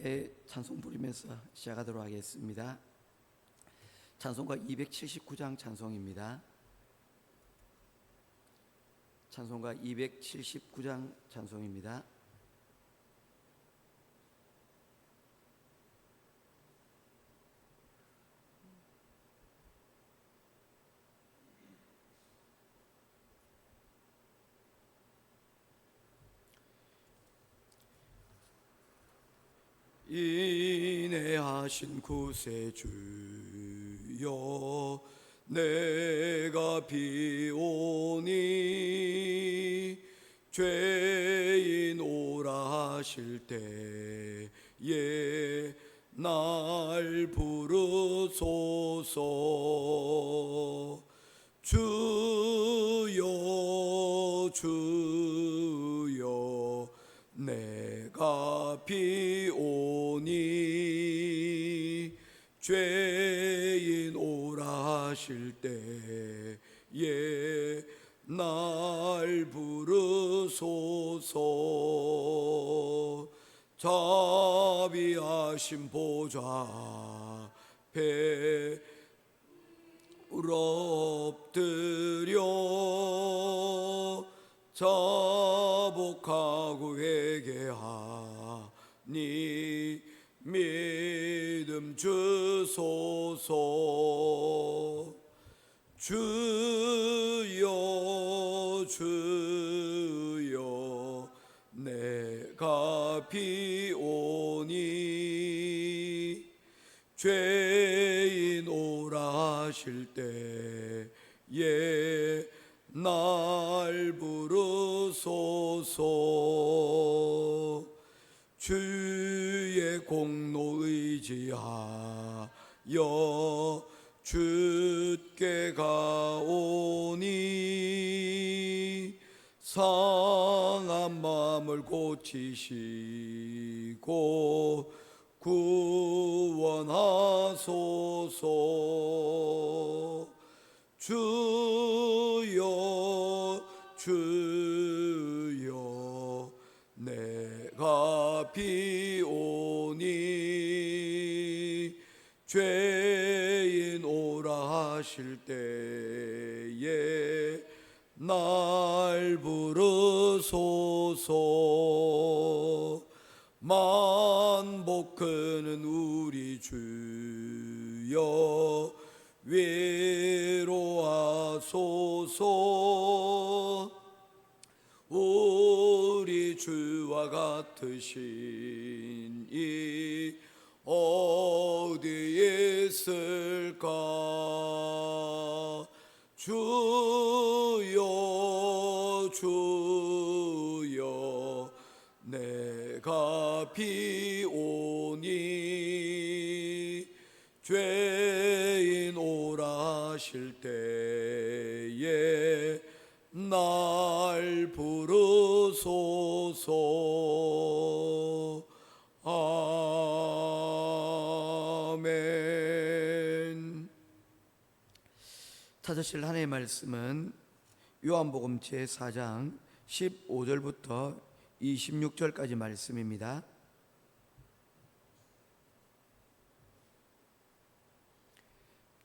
함께 찬송 부르면서 시작하도록 하겠습니다. 찬송가 279장 찬송입니다. 찬송가 279장 찬송입니다. 인애하신 구세주여, 내가 비오니 죄인 오라 하실 때에 날 부르소서. 주여 주여, 내가 비오니 죄인 오라 하실 때에 날 부르소서. 자비하신 보좌 앞에 엎드려 자복하고 회개하니 믿음 주소서. 주여 주여, 내가 비오니 죄인 오라 하실 때에 날 부르소서. 주의 공로 의지하여 주께 가오니 상한 마음을 고치시고 구원하소서. 주여 주여, 내가 비오니 죄인 오라 하실 때에 날 부르소서. 만복 크는 우리 주여, 위로하소서. 우리 주와 같으신 이 어디에 있을까. 주여 주여, 내가 비오니 죄인 오라 하실 때에 날 부르소서. 아멘. 찾으실 하나님의 말씀은 요한복음 제4장 15절부터 26절까지 말씀입니다.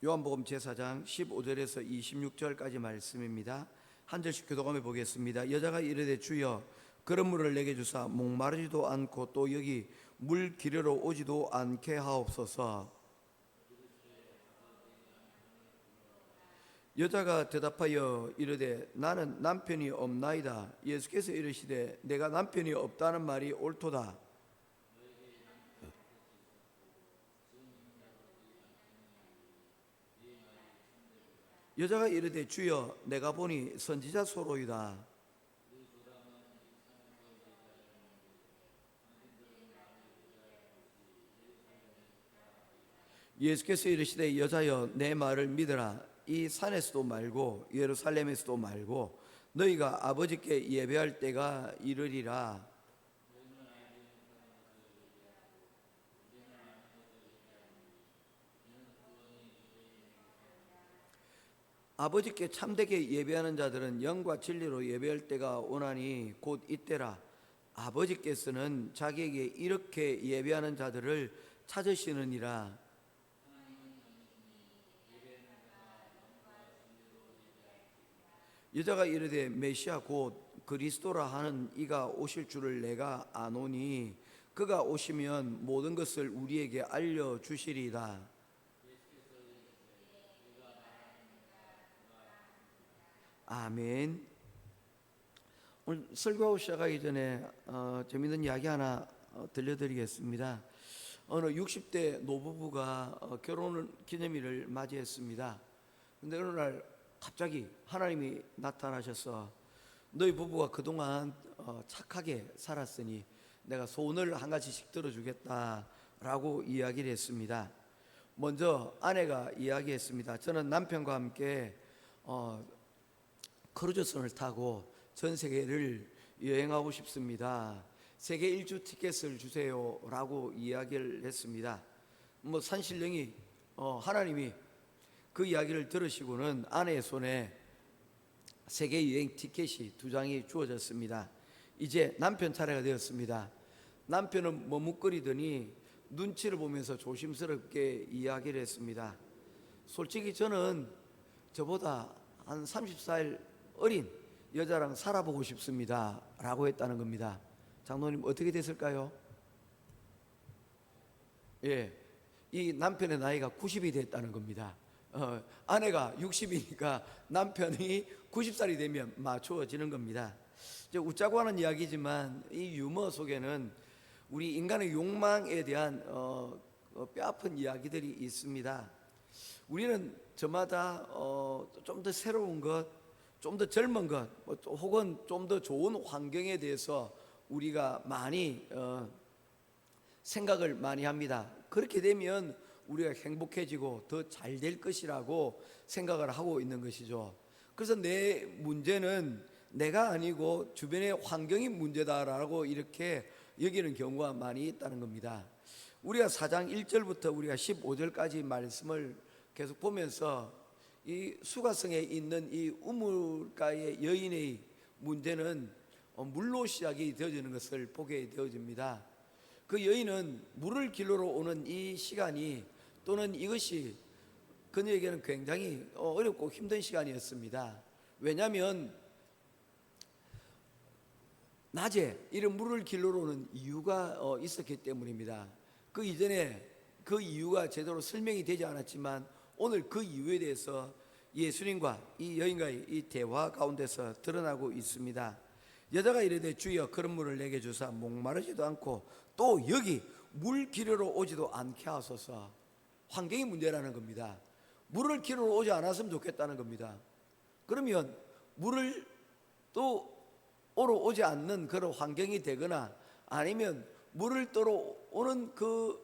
요한복음 제4장 15절에서 26절까지 말씀입니다. 한 절씩 교독하며 보겠습니다. 여자가 이르되 주여, 그런 물을 내게 주사 목마르지도 않고 또 여기 물 기르러 오지도 않게 하옵소서. 여자가 대답하여 이르되 나는 남편이 없나이다. 예수께서 이르시되 내가 남편이 없다는 말이 옳도다. 여자가 이르되 주여, 내가 보니 선지자 소로이다. 예수께서 이르시되 여자여, 내 말을 믿으라. 이 산에서도 말고 예루살렘에서도 말고 너희가 아버지께 예배할 때가 이르리라. 아버지께 참되게 예배하는 자들은 영과 진리로 예배할 때가 오나니 곧 이때라. 아버지께서는 자기에게 이렇게 예배하는 자들을 찾으시느니라. 여자가 이르되 메시아 곧 그리스도라 하는 이가 오실 줄을 내가 아노니 그가 오시면 모든 것을 우리에게 알려주시리다. 아멘. 오늘 설교하고 시작하기 전에 재밌는 이야기 하나 들려드리겠습니다. 어느 60대 노부부가 결혼 기념일을 맞이했습니다. 근데 어느 날 갑자기 하나님이 나타나셔서 너희 부부가 그동안 착하게 살았으니 내가 소원을 한 가지씩 들어주겠다라고 이야기를 했습니다. 먼저 아내가 이야기했습니다. 저는 남편과 함께 크루즈선을 타고 전 세계를 여행하고 싶습니다. 세계 일주 티켓을 주세요라고 이야기를 했습니다. 산신령이 하나님이 그 이야기를 들으시고는 아내의 손에 세계 여행 티켓이 2장이 주어졌습니다. 이제 남편 차례가 되었습니다. 남편은 머뭇거리더니 눈치를 보면서 조심스럽게 이야기를 했습니다. 솔직히 저는 저보다 한 34일 어린 여자랑 살아보고 싶습니다 라고 했다는 겁니다. 장로님 어떻게 됐을까요? 예, 이 남편의 나이가 90이 됐다는 겁니다. 아내가 60이니까 남편이 90살이 되면 맞추어지는 겁니다. 웃자고 하는 이야기지만 이 유머 속에는 우리 인간의 욕망에 대한 뼈아픈 이야기들이 있습니다. 우리는 저마다 좀 더 새로운 것, 좀 더 젊은 것, 혹은 좀 더 좋은 환경에 대해서 우리가 많이 생각을 많이 합니다. 그렇게 되면 우리가 행복해지고 더 잘 될 것이라고 생각을 하고 있는 것이죠. 그래서 내 문제는 내가 아니고 주변의 환경이 문제다라고 이렇게 여기는 경우가 많이 있다는 겁니다. 우리가 4장 1절부터 우리가 15절까지 말씀을 계속 보면서 이 수가성에 있는 이 우물가의 여인의 문제는 물로 시작이 되어지는 것을 보게 되어집니다. 그 여인은 물을 길러러 오는 이 시간이 또는 이것이 그녀에게는 굉장히 어렵고 힘든 시간이었습니다. 왜냐하면 낮에 이런 물을 길러러 오는 이유가 있었기 때문입니다. 그 이전에 그 이유가 제대로 설명이 되지 않았지만 오늘 그 이유에 대해서 예수님과 이 여인과의 이 대화 가운데서 드러나고 있습니다. 여자가 이르되 주여 그런 물을 내게 주사 목마르지도 않고 또 여기 물 기르러 오지도 않게 하소서. 환경이 문제라는 겁니다. 물을 기르러 오지 않았으면 좋겠다는 겁니다. 그러면 물을 또 오러 오지 않는 그런 환경이 되거나 아니면 물을 떠러 오는 그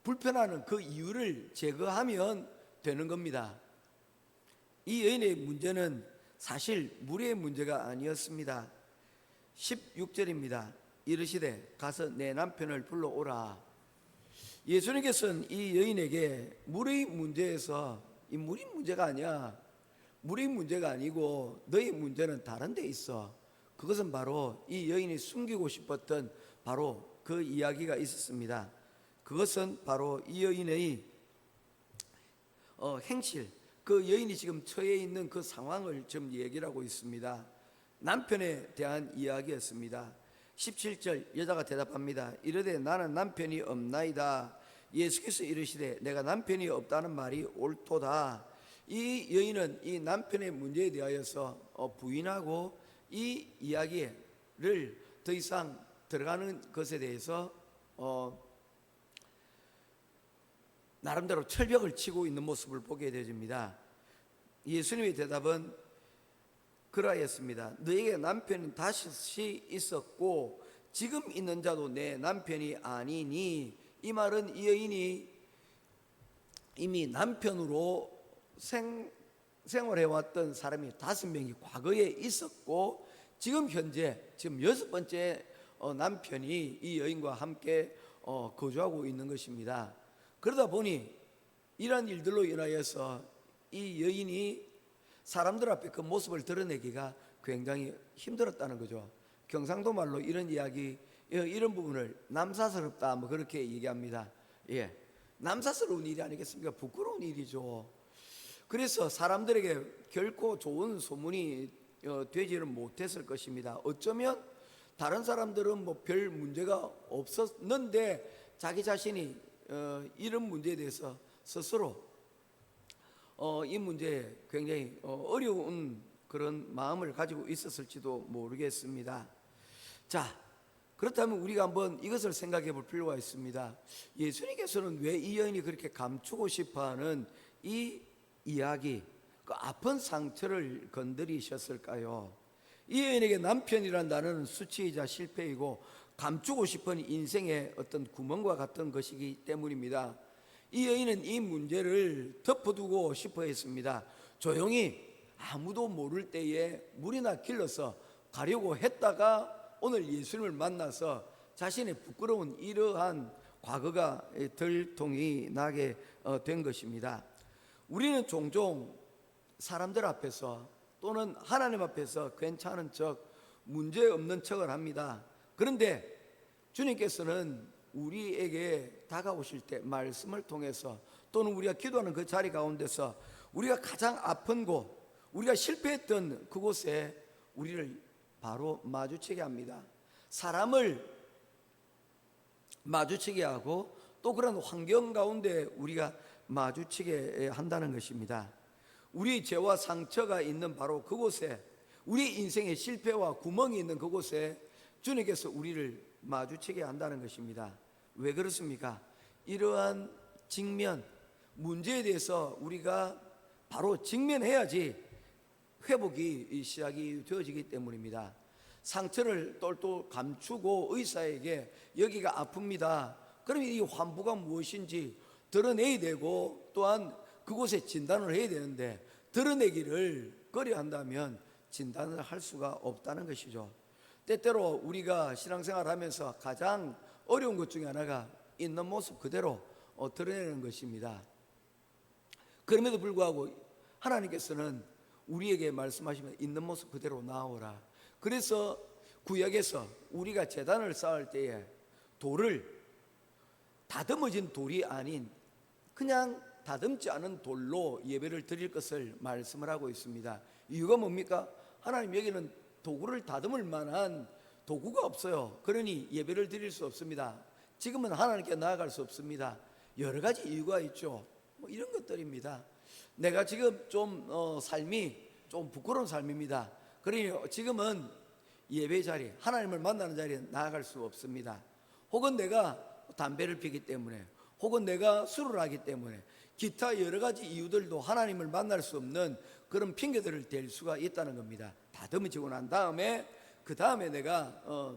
불편하는 그 이유를 제거하면 되는 겁니다. 이 여인의 문제는 사실 물의 문제가 아니었습니다. 16절입니다. 이르시되 가서 내 남편을 불러오라. 예수님께서는 이 여인에게 물의 문제에서 이 물이 문제가 아니야. 물의 문제가 아니고 너의 문제는 다른 데 있어. 그것은 바로 이 여인이 숨기고 싶었던 바로 그 이야기가 있었습니다. 그것은 바로 이 여인의 행실, 그 여인이 지금 처해 있는 그 상황을 지금 얘기를 하고 있습니다. 남편에 대한 이야기였습니다. 17절 여자가 대답합니다. 이르되 나는 남편이 없나이다. 예수께서 이르시되 내가 남편이 없다는 말이 옳도다. 이 여인은 이 남편의 문제에 대하여서 부인하고 이 이야기를 더 이상 들어가는 것에 대해서 나름대로 철벽을 치고 있는 모습을 보게 되집니다. 예수님의 대답은 그러하였습니다. 너에게 남편이 다시 있었고 지금 있는 자도 내 남편이 아니니. 이 말은 이 여인이 이미 남편으로 생활해왔던 사람이 5명이 과거에 있었고 지금 현재 지금 6번째 남편이 이 여인과 함께 거주하고 있는 것입니다. 그러다 보니 이러한 일들로 인하여서 이 여인이 사람들 앞에 그 모습을 드러내기가 굉장히 힘들었다는 거죠. 경상도 말로 이런 이야기 이런 부분을 남사스럽다 뭐 그렇게 얘기합니다. 예, 남사스러운 일이 아니겠습니까? 부끄러운 일이죠. 그래서 사람들에게 결코 좋은 소문이 되지는 못했을 것입니다. 어쩌면 다른 사람들은 뭐 별 문제가 없었는데 자기 자신이 이런 문제에 대해서 스스로 이 문제에 굉장히 어려운 그런 마음을 가지고 있었을지도 모르겠습니다. 자, 그렇다면 우리가 한번 이것을 생각해 볼 필요가 있습니다. 예수님께서는 왜 이 여인이 그렇게 감추고 싶어하는 이 이야기, 그 아픈 상처를 건드리셨을까요? 이 여인에게 남편이란 단어는 수치이자 실패이고 감추고 싶은 인생의 어떤 구멍과 같은 것이기 때문입니다. 이 여인은 이 문제를 덮어두고 싶어 했습니다. 조용히 아무도 모를 때에 물이나 길러서 가려고 했다가 오늘 예수님을 만나서 자신의 부끄러운 이러한 과거가 들통이 나게 된 것입니다. 우리는 종종 사람들 앞에서 또는 하나님 앞에서 괜찮은 척, 문제없는 척을 합니다. 그런데 주님께서는 우리에게 다가오실 때 말씀을 통해서 또는 우리가 기도하는 그 자리 가운데서 우리가 가장 아픈 곳, 우리가 실패했던 그곳에 우리를 바로 마주치게 합니다. 사람을 마주치게 하고 또 그런 환경 가운데 우리가 마주치게 한다는 것입니다. 우리 죄와 상처가 있는 바로 그곳에, 우리 인생의 실패와 구멍이 있는 그곳에 주님께서 우리를 마주치게 한다는 것입니다. 왜 그렇습니까? 이러한 직면, 문제에 대해서 우리가 바로 직면해야지 회복이 시작이 되어지기 때문입니다. 상처를 똘똘 감추고 의사에게 여기가 아픕니다. 그러면 이 환부가 무엇인지 드러내야 되고 또한 그곳에 진단을 해야 되는데 드러내기를 꺼려한다면 진단을 할 수가 없다는 것이죠. 때때로 우리가 신앙생활을 하면서 가장 어려운 것 중에 하나가 있는 모습 그대로 드러내는 것입니다. 그럼에도 불구하고 하나님께서는 우리에게 말씀하시면 있는 모습 그대로 나오라. 그래서 구약에서 우리가 제단을 쌓을 때에 돌을 다듬어진 돌이 아닌 그냥 다듬지 않은 돌로 예배를 드릴 것을 말씀을 하고 있습니다. 이유가 뭡니까? 하나님 여기는 도구를 다듬을 만한 도구가 없어요. 그러니 예배를 드릴 수 없습니다. 지금은 하나님께 나아갈 수 없습니다. 여러 가지 이유가 있죠. 뭐 이런 것들입니다. 내가 지금 좀 삶이 좀 부끄러운 삶입니다. 그러니 지금은 예배 자리, 하나님을 만나는 자리에 나아갈 수 없습니다. 혹은 내가 담배를 피기 때문에, 혹은 내가 술을 하기 때문에, 기타 여러 가지 이유들도 하나님을 만날 수 없는 그런 핑계들을 댈 수가 있다는 겁니다. 다듬어지고 난 다음에 그 다음에 내가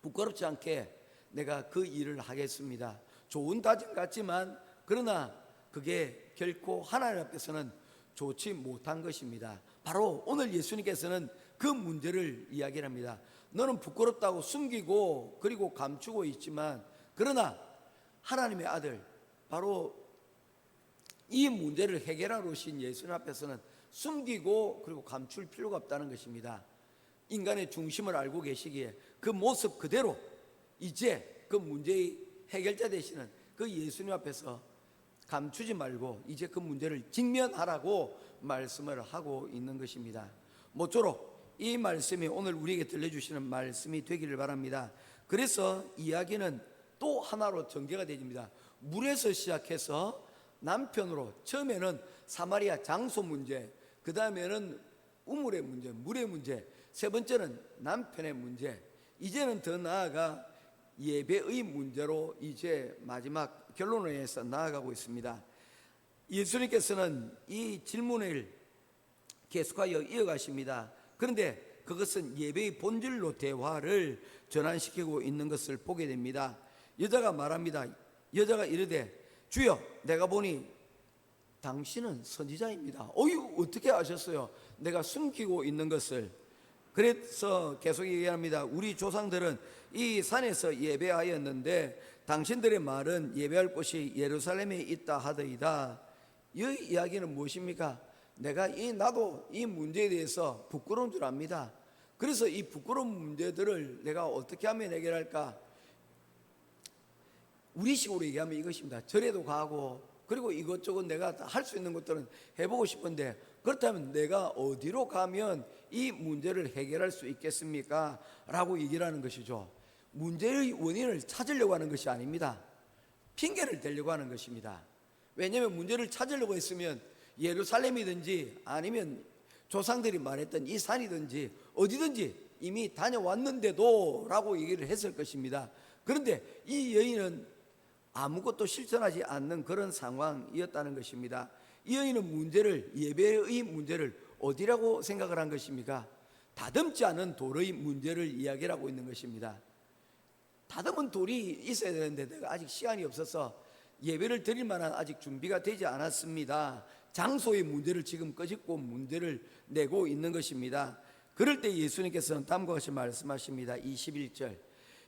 부끄럽지 않게 내가 그 일을 하겠습니다. 좋은 다짐 같지만 그러나 그게 결코 하나님 앞에서는 좋지 못한 것입니다. 바로 오늘 예수님께서는 그 문제를 이야기합니다. 너는 부끄럽다고 숨기고 그리고 감추고 있지만 그러나 하나님의 아들 바로 이 문제를 해결하러 오신 예수님 앞에서는 숨기고 그리고 감출 필요가 없다는 것입니다. 인간의 중심을 알고 계시기에 그 모습 그대로 이제 그 문제의 해결자 되시는 그 예수님 앞에서 감추지 말고 이제 그 문제를 직면하라고 말씀을 하고 있는 것입니다. 모쪼록 이 말씀이 오늘 우리에게 들려주시는 말씀이 되기를 바랍니다. 그래서 이야기는 또 하나로 전개가 됩니다. 물에서 시작해서 남편으로, 처음에는 사마리아 장소 문제, 그 다음에는 우물의 문제, 물의 문제, 세 번째는 남편의 문제, 이제는 더 나아가 예배의 문제로 이제 마지막 결론을 해서 나아가고 있습니다. 예수님께서는 이 질문을 계속하여 이어가십니다. 그런데 그것은 예배의 본질로 대화를 전환시키고 있는 것을 보게 됩니다. 여자가 말합니다. 여자가 이르되 주여 내가 보니 당신은 선지자입니다. 어유 어떻게 아셨어요? 내가 숨기고 있는 것을. 그래서 계속 얘기합니다. 우리 조상들은 이 산에서 예배하였는데 당신들의 말은 예배할 곳이 예루살렘에 있다 하더이다. 이 이야기는 무엇입니까? 나도 이 문제에 대해서 부끄러운 줄 압니다. 그래서 이 부끄러운 문제들을 내가 어떻게 하면 해결할까? 우리식으로 얘기하면 이것입니다. 절에도 가고, 그리고 이것저것 내가 할 수 있는 것들은 해보고 싶은데, 그렇다면 내가 어디로 가면 이 문제를 해결할 수 있겠습니까? 라고 얘기를 하는 것이죠. 문제의 원인을 찾으려고 하는 것이 아닙니다. 핑계를 대려고 하는 것입니다. 왜냐하면 문제를 찾으려고 했으면 예루살렘이든지 아니면 조상들이 말했던 이 산이든지 어디든지 이미 다녀왔는데도 라고 얘기를 했을 것입니다. 그런데 이 여인은 아무것도 실천하지 않는 그런 상황이었다는 것입니다. 이 여인은 예배의 문제를 어디라고 생각을 한 것입니까? 다듬지 않은 돌의 문제를 이야기하고 있는 것입니다. 다듬은 돌이 있어야 되는데 내가 아직 시간이 없어서 예배를 드릴 만한 아직 준비가 되지 않았습니다. 장소의 문제를 지금 끄집고 문제를 내고 있는 것입니다. 그럴 때 예수님께서는 다음과 같이 말씀하십니다. 21절,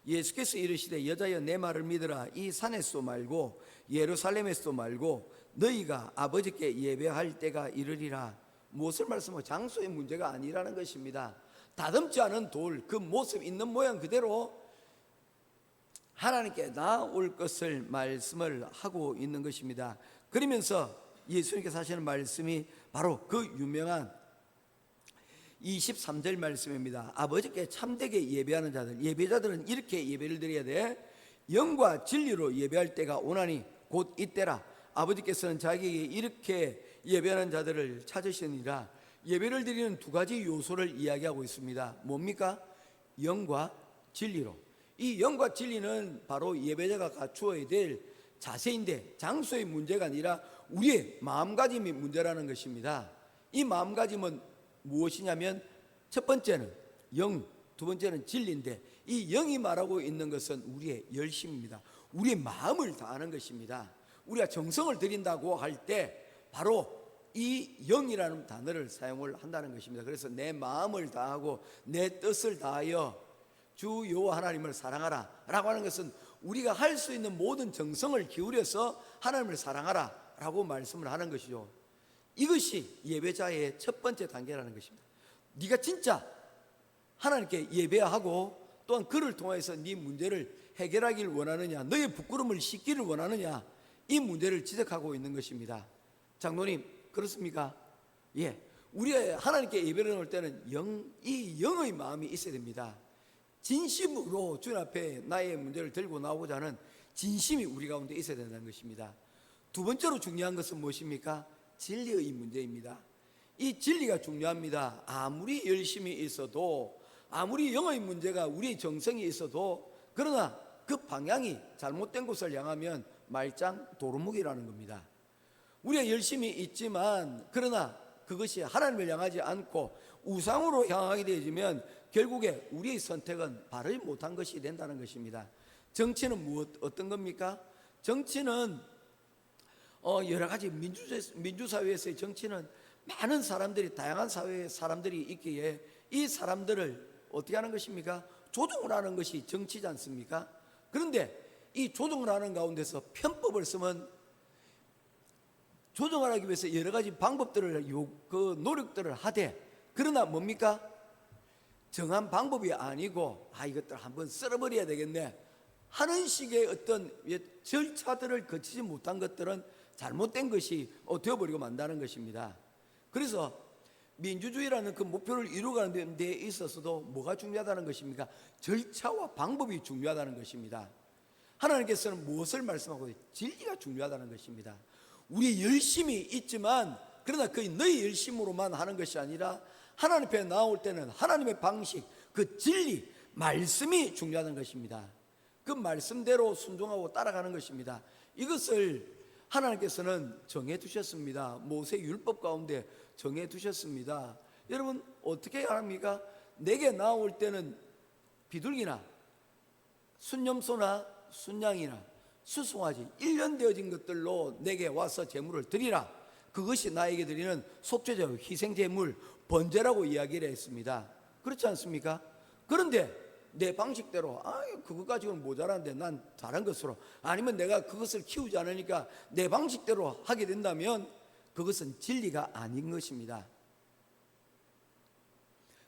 예수께서 이르시되 여자여 내 말을 믿으라. 이 산에서 말고 예루살렘에서 말고 너희가 아버지께 예배할 때가 이르리라. 무엇을 말씀하고? 장소의 문제가 아니라는 것입니다. 다듬지 않은 돌, 그 모습 있는 모양 그대로 하나님께 나올 것을 말씀을 하고 있는 것입니다. 그러면서 예수님께서 하시는 말씀이 바로 그 유명한 23절 말씀입니다. 아버지께 참되게 예배하는 자들, 예배자들은 이렇게 예배를 드려야 돼. 영과 진리로 예배할 때가 오나니 곧 이때라. 아버지께서는 자기에게 이렇게 예배하는 자들을 찾으시니라. 예배를 드리는 두 가지 요소를 이야기하고 있습니다. 뭡니까? 영과 진리로. 이 영과 진리는 바로 예배자가 갖추어야 될 자세인데, 장소의 문제가 아니라 우리의 마음가짐이 문제라는 것입니다. 이 마음가짐은 무엇이냐면 첫 번째는 영, 두 번째는 진리인데, 이 영이 말하고 있는 것은 우리의 열심입니다. 우리의 마음을 다하는 것입니다. 우리가 정성을 들인다고 할 때 바로 이 영이라는 단어를 사용을 한다는 것입니다. 그래서 내 마음을 다하고 내 뜻을 다하여 주 여호와 하나님을 사랑하라 라고 하는 것은 우리가 할 수 있는 모든 정성을 기울여서 하나님을 사랑하라 라고 말씀을 하는 것이죠. 이것이 예배자의 첫 번째 단계라는 것입니다. 네가 진짜 하나님께 예배하고 또한 그를 통해서 네 문제를 해결하기를 원하느냐, 너의 부끄러움을 씻기를 원하느냐, 이 문제를 지적하고 있는 것입니다. 장로님, 그렇습니까? 예, 우리가 하나님께 예배를 나올 때는 이 영의 마음이 있어야 됩니다. 진심으로 주님 앞에 나의 문제를 들고 나오고자 하는 진심이 우리 가운데 있어야 된다는 것입니다. 두 번째로 중요한 것은 무엇입니까? 진리의 문제입니다. 이 진리가 중요합니다. 아무리 열심히 있어도, 아무리 영의 문제가 우리의 정성이 있어도, 그러나 그 방향이 잘못된 곳을 향하면 말짱 도루묵이라는 겁니다. 우리가 열심히 있지만 그러나 그것이 하나님을 향하지 않고 우상으로 향하게 되어지면 결국에 우리의 선택은 바르지 못한 것이 된다는 것입니다. 정치는 어떤 겁니까? 정치는 여러 가지 민주사회에서의 정치는 많은 사람들이, 다양한 사회의 사람들이 있기에 이 사람들을 어떻게 하는 것입니까? 조종을 하는 것이 정치지 않습니까? 그런데 이 조종을 하는 가운데서 편법을 쓰면 조정을 하기 위해서 여러 가지 방법들을 노력들을 하되, 그러나 뭡니까? 정한 방법이 아니고 이것들 한번 쓸어버려야 되겠네 하는 식의 어떤 절차들을 거치지 못한 것들은 잘못된 것이 되어버리고 만다는 것입니다. 그래서 민주주의라는 그 목표를 이루어가는 데 있어서도 뭐가 중요하다는 것입니까? 절차와 방법이 중요하다는 것입니다. 하나님께서는 무엇을 말씀하고 있어요? 진리가 중요하다는 것입니다. 우리 열심이 있지만 그러나 그 너희 열심으로만 하는 것이 아니라 하나님 앞에 나올 때는 하나님의 방식, 그 진리, 말씀이 중요하다는 것입니다. 그 말씀대로 순종하고 따라가는 것입니다. 이것을 하나님께서는 정해 두셨습니다. 모세 율법 가운데 정해 두셨습니다. 여러분 어떻게 합니까? 내게 나올 때는 비둘기나 순염소나 순양이나 수송아지 1년 되어진 것들로 내게 와서 제물을 드리라. 그것이 나에게 드리는 속죄제로 희생제물, 번제라고 이야기를 했습니다. 그렇지 않습니까? 그런데 내 방식대로 그것 가지고는 모자란데 난 다른 것으로, 아니면 내가 그것을 키우지 않으니까 내 방식대로 하게 된다면 그것은 진리가 아닌 것입니다.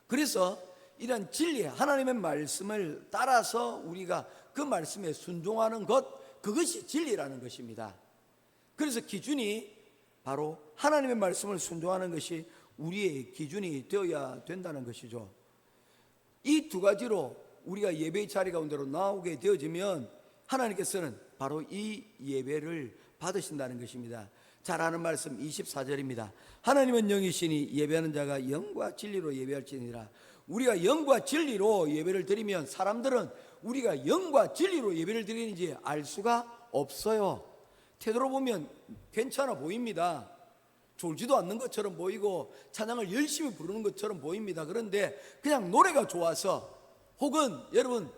그래서 이런 진리, 하나님의 말씀을 따라서 우리가 그 말씀에 순종하는 것, 그것이 진리라는 것입니다. 그래서 기준이 바로 하나님의 말씀을 순종하는 것이 우리의 기준이 되어야 된다는 것이죠. 이 두 가지로 우리가 예배의 자리 가운데로 나오게 되어지면 하나님께서는 바로 이 예배를 받으신다는 것입니다. 잘 아는 말씀 24절입니다. 하나님은 영이시니 예배하는 자가 영과 진리로 예배할지니라. 우리가 영과 진리로 예배를 드리면 사람들은 우리가 영과 진리로 예배를 드리는지 알 수가 없어요. 태도로 보면 괜찮아 보입니다. 졸지도 않는 것처럼 보이고 찬양을 열심히 부르는 것처럼 보입니다. 그런데 그냥 노래가 좋아서, 혹은 여러분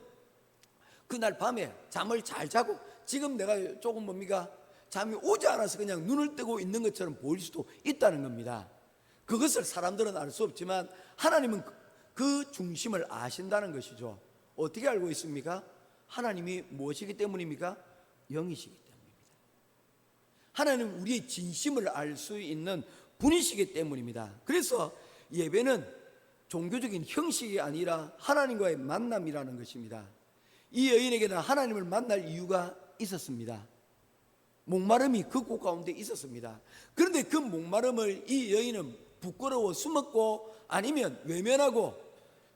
그날 밤에 잠을 잘 자고 지금 내가 조금 뭡니까? 잠이 오지 않아서 그냥 눈을 뜨고 있는 것처럼 보일 수도 있다는 겁니다. 그것을 사람들은 알 수 없지만 하나님은 그 중심을 아신다는 것이죠. 어떻게 알고 있습니까? 하나님이 무엇이기 때문입니까? 영이시기 때문입니다. 하나님은 우리의 진심을 알 수 있는 분이시기 때문입니다. 그래서 예배는 종교적인 형식이 아니라 하나님과의 만남이라는 것입니다. 이 여인에게는 하나님을 만날 이유가 있었습니다. 목마름이 그 곳 가운데 있었습니다. 그런데 그 목마름을 이 여인은 부끄러워 숨었고 아니면 외면하고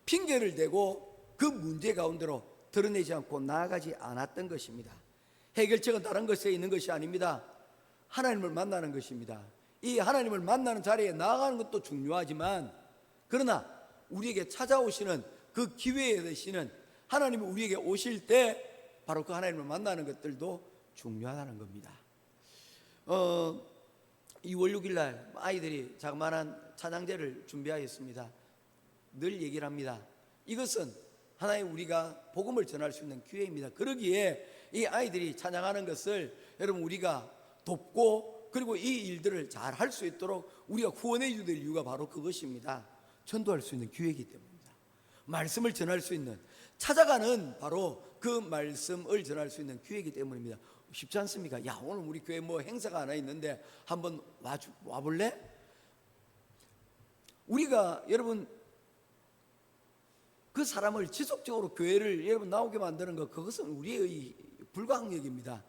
핑계를 대고 그 문제 가운데로 드러내지 않고 나아가지 않았던 것입니다. 해결책은 다른 것에 있는 것이 아닙니다. 하나님을 만나는 것입니다. 이 하나님을 만나는 자리에 나아가는 것도 중요하지만, 그러나 우리에게 찾아오시는 그 기회에 되시는 하나님이 우리에게 오실 때 바로 그 하나님을 만나는 것들도 중요하다는 겁니다. 2월 6일 날 아이들이 자그마한 찬양제를 준비하였습니다. 늘 얘기를 합니다. 이것은 하나의 우리가 복음을 전할 수 있는 기회입니다. 그러기에 이 아이들이 찬양하는 것을 여러분 우리가 돕고, 그리고 이 일들을 잘 할 수 있도록 우리가 후원해 주될 이유가 바로 그것입니다. 전도할 수 있는 기회이기 때문입니다. 말씀을 전할 수 있는, 찾아가는 바로 그 말씀을 전할 수 있는 기회이기 때문입니다. 쉽지 않습니까? 야, 오늘 우리 교회 뭐 행사가 하나 있는데 한번 와볼래? 우리가 여러분 그 사람을 지속적으로 교회를 여러분 나오게 만드는 것, 그것은 우리의 불가항력입니다.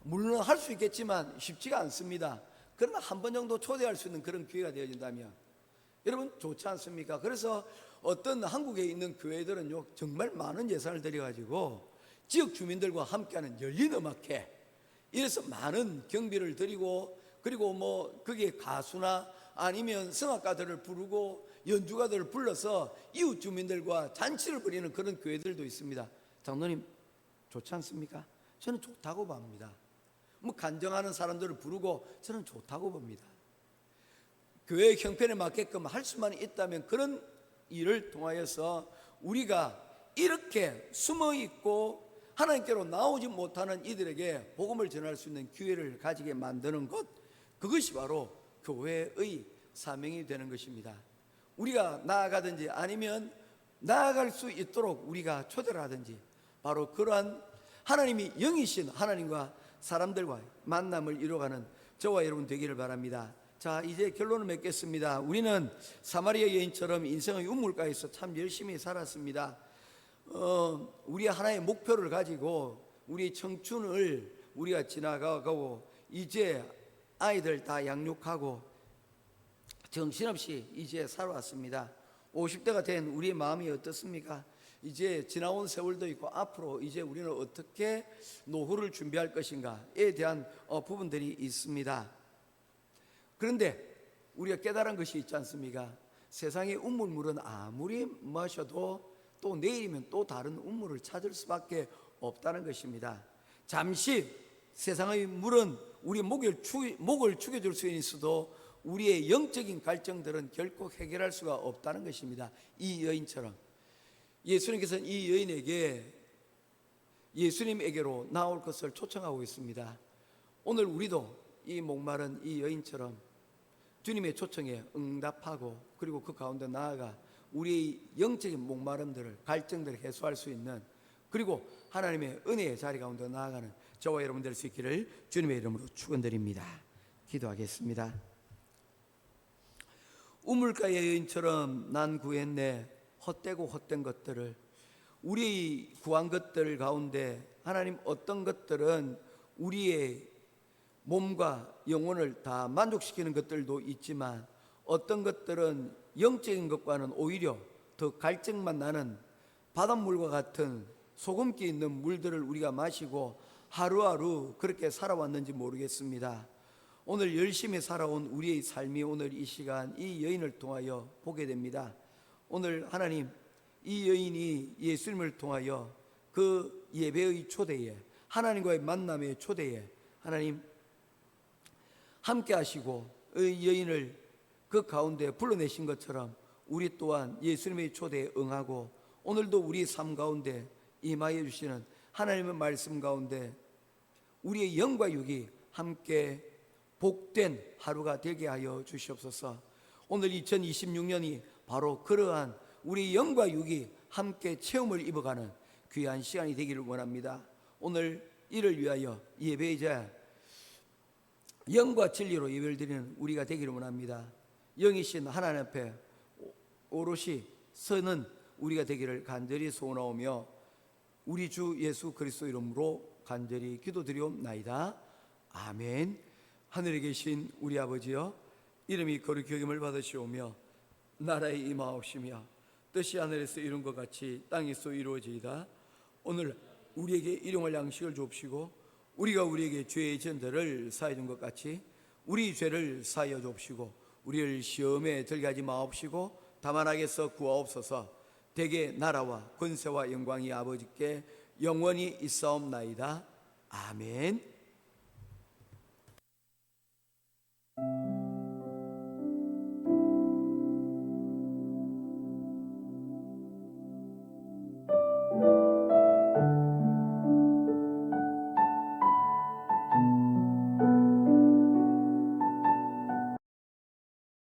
물론 할 수 있겠지만 쉽지가 않습니다. 그러나 한 번 정도 초대할 수 있는 그런 기회가 되어진다면 여러분 좋지 않습니까? 그래서 어떤 한국에 있는 교회들은요 정말 많은 예산을 들여가지고 지역 주민들과 함께하는 열린 음악회, 이래서 많은 경비를 들이고, 그리고 뭐 거기에 가수나 아니면 성악가들을 부르고 연주가들을 불러서 이웃 주민들과 잔치를 벌이는 그런 교회들도 있습니다. 장로님 좋지 않습니까? 저는 좋다고 봅니다. 뭐 간정하는 사람들을 부르고 저는 좋다고 봅니다. 교회 형편에 맞게끔 할 수만 있다면 그런 일을 통하여서 우리가 이렇게 숨어 있고 하나님께로 나오지 못하는 이들에게 복음을 전할 수 있는 기회를 가지게 만드는 것, 그것이 바로 교회의 사명이 되는 것입니다. 우리가 나아가든지 아니면 나아갈 수 있도록 우리가 초대를 하든지 바로 그러한 하나님이 영이신 하나님과 사람들과 만남을 이루어가는 저와 여러분 되기를 바랍니다. 자, 이제 결론을 맺겠습니다. 우리는 사마리아 여인처럼 인생의 우물가에서 참 열심히 살았습니다. 우리 하나의 목표를 가지고 우리 청춘을 우리가 지나가고 이제 아이들 다 양육하고 정신없이 이제 살아왔습니다. 50대가 된 우리의 마음이 어떻습니까? 이제 지나온 세월도 있고 앞으로 이제 우리는 어떻게 노후를 준비할 것인가에 대한 부분들이 있습니다. 그런데 우리가 깨달은 것이 있지 않습니까? 세상의 우물물은 아무리 마셔도 또 내일이면 또 다른 우물을 찾을 수밖에 없다는 것입니다. 잠시 세상의 물은 우리 목을 축여줄 수 있어도 우리의 영적인 갈증들은 결코 해결할 수가 없다는 것입니다. 이 여인처럼 예수님께서는 이 여인에게 예수님에게로 나올 것을 초청하고 있습니다. 오늘 우리도 이 목마른 이 여인처럼 주님의 초청에 응답하고, 그리고 그 가운데 나아가 우리의 영적인 목마름들을, 갈증들을 해소할 수 있는, 그리고 하나님의 은혜의 자리 가운데 나아가는 저와 여러분 될 수 있기를 주님의 이름으로 축원드립니다. 기도하겠습니다. 우물가의 여인처럼 난 구했네, 헛되고 헛된 것들을, 우리 구한 것들 가운데 하나님 어떤 것들은 우리의 몸과 영혼을 다 만족시키는 것들도 있지만 어떤 것들은 영적인 것과는 오히려 더 갈증만 나는 바닷물과 같은 소금기 있는 물들을 우리가 마시고 하루하루 그렇게 살아왔는지 모르겠습니다. 오늘 열심히 살아온 우리의 삶이 오늘 이 시간 이 여인을 통하여 보게 됩니다. 오늘 하나님, 이 여인이 예수님을 통하여 그 예배의 초대에, 하나님과의 만남의 초대에 하나님 함께 하시고 이 여인을 그 가운데 불러내신 것처럼 우리 또한 예수님의 초대에 응하고 오늘도 우리 삶 가운데 임하여 주시는 하나님의 말씀 가운데 우리의 영과 육이 함께 복된 하루가 되게 하여 주시옵소서. 오늘 2026년이 바로 그러한 우리 영과 육이 함께 체험을 입어가는 귀한 시간이 되기를 원합니다. 오늘 이를 위하여 예배의 자 영과 진리로 예배를 드리는 우리가 되기를 원합니다. 영이신 하나님 앞에 오롯이 서는 우리가 되기를 간절히 소원하오며 우리 주 예수 그리스도 이름으로 간절히 기도드리옵나이다. 아멘. 하늘에 계신 우리 아버지여, 이름이 거룩히 여김을 받으시오며 나라에 임하옵시며 뜻이 하늘에서 이룬 것 같이 땅에서 이루어지이다. 오늘 우리에게 일용할 양식을 주옵시고 우리가 우리에게 죄의 전들을 사해 준 것 같이 우리 죄를 사하여 주옵시고 우리를 시험에 들게 하지 마옵시고 다만 악에서 구하옵소서. 대개 나라와 권세와 영광이 아버지께 영원히 있사옵나이다. 아멘.